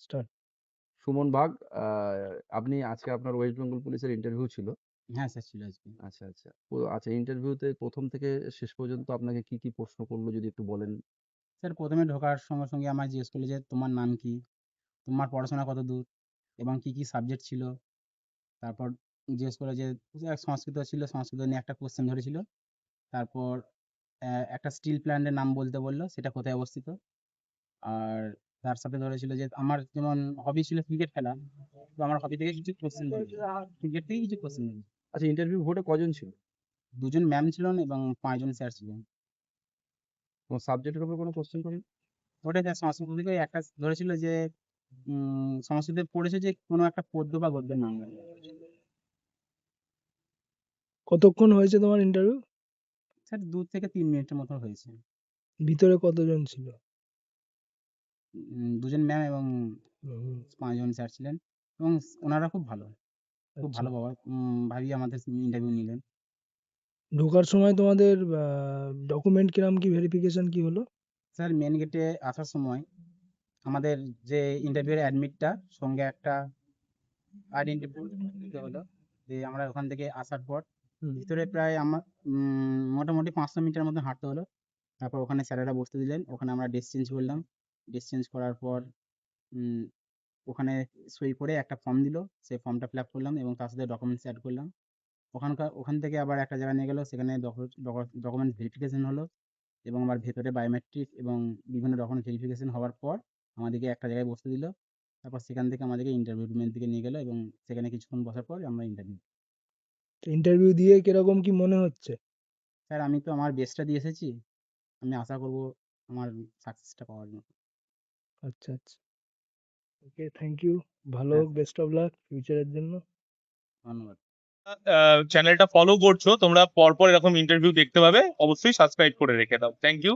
Start. Suman bug, আপনি আজকে আপনার ওয়েস্ট বেঙ্গল পুলিশের ইন্টারভিউ ছিল। হ্যাঁ স্যার, ছিল আজকে। আচ্ছা, আচ্ছা। আচ্ছা, ইন্টারভিউতে ১ম থেকে শেষ পর্যন্ত আপনাকে কি, কি প্রশ্ন করলো যদি একটু বলেন? স্যার, প্রথমে ঢোকার সঙ্গে সঙ্গে আমায় জিজ্ঞেস করলো যে, "তোমার নাম কি? তোমার পড়াশোনা কতদূর? এবং কি, কি সাবজেক্ট ছিল?" তারপর জিজ্ঞেস করলো যে সংস্কৃত ছিল, সংস্কৃত নিয়ে একটা কোয়েশ্চেন ধরেছিল। তারপর একটা স্টিল প্ল্যান্টের নাম বলতে বলল, সেটা কোথায় অবস্থিত। আর তার সাথে ধরেছিল যে আমার যেমন হবি ছিল ক্রিকেট খেলা, তো আমার হবি থেকে কিছু কোয়েশ্চেন ধরেছিল। ক্রিকেট থেকে কিছু কোয়েশ্চেন ধরেছিল। আচ্ছা, ইন্টারভিউ ভোটে কজন ছিল? ২ জন ম্যাম ছিলেন এবং ৫ জন স্যার ছিলেন। কোন সাবজেক্টের উপর কোনো কোয়েশ্চেন করেন? ওটা স্যার সংস্কৃত থেকে একটা ধরেছিল যে সংস্কৃতে পড়েছে যে কোনো একটা পদ্য বা গদ্যের নাম বলে। কতক্ষণ হয়েছে তোমার ইন্টারভিউ? স্যার ২ থেকে ৩ মিনিটের মতো হয়েছে। ভিতরে কতজন ছিল? ২ জন ম্যাম এবং হুম, ৫ জন স্যার ছিলেন এবং ওনারা খুব ভালো। খুব আচ্ছা। ভালো ভাবেই আমাদের ইন্টারভিউ নিলেন। ঢোকার সময় তোমাদের ডকুমেন্ট কিরম কি ভেরিফিকেশন কি হলো? স্যার, মেইন গেটে আসার সময় আমাদের যে ইন্টারভিউ এর অ্যাডমিটটা সঙ্গে একটা আইডেন্টি প্রুফ দিতে হলো। যে আমরা ওখান থেকে আসার পর ভিতরে প্রায় আমার মোটামুটি ৫০০ মিটার মতো হাঁটতে হলো। তারপর ওখানে স্যারেরা বসতে দিলেন। ওখানে আমরা ড্রেস চেঞ্জ করলাম। ড্রেস চেঞ্জ করার পর উম ওখানে সই করে একটা ফর্ম দিল। সেই ফর্মটা ফিল আপ করলাম এবং তার সাথে ডকুমেন্টস অ্যাড করলাম। ওখান থেকে আবার একটা জায়গায় নিয়ে গেল। সেখানে ডকুমেন্ট ভেরিফিকেশন হলো এবং আবার ভেতরে বায়োমেট্রিক এবং বিভিন্ন ডকুমেন্ট ভেরিফিকেশন হওয়ার পর আমাদেরকে একটা জায়গায় বসতে দিল। তারপর সেখান থেকে আমাদেরকে ইন্টারভিউ রুমের দিকে নিয়ে গেল এবং সেখানে কিছুক্ষণ বসার পর আমরা ইন্টারভিউ। ইন্টারভিউ দিয়ে কিরকম কি মনে হচ্ছে? স্যার, আমি তো আমার বেস্টটা দিয়ে এসেছি। আমি আশা করব আমার সাকসেসটা পাওয়ার জন্য। আচ্ছা, আচ্ছা। ওকে, থ্যাংক ইউ। ভালো, হ্যাঁ, বেস্ট অফ লাক ফিউচারের জন্য। ধন্যবাদ। চ্যানেলটা ফলো করছো তোমরা, পরপর এরকম ইন্টারভিউ দেখতে পাবে, অবশ্যই সাবস্ক্রাইব করে রেখে দাও। Thank you.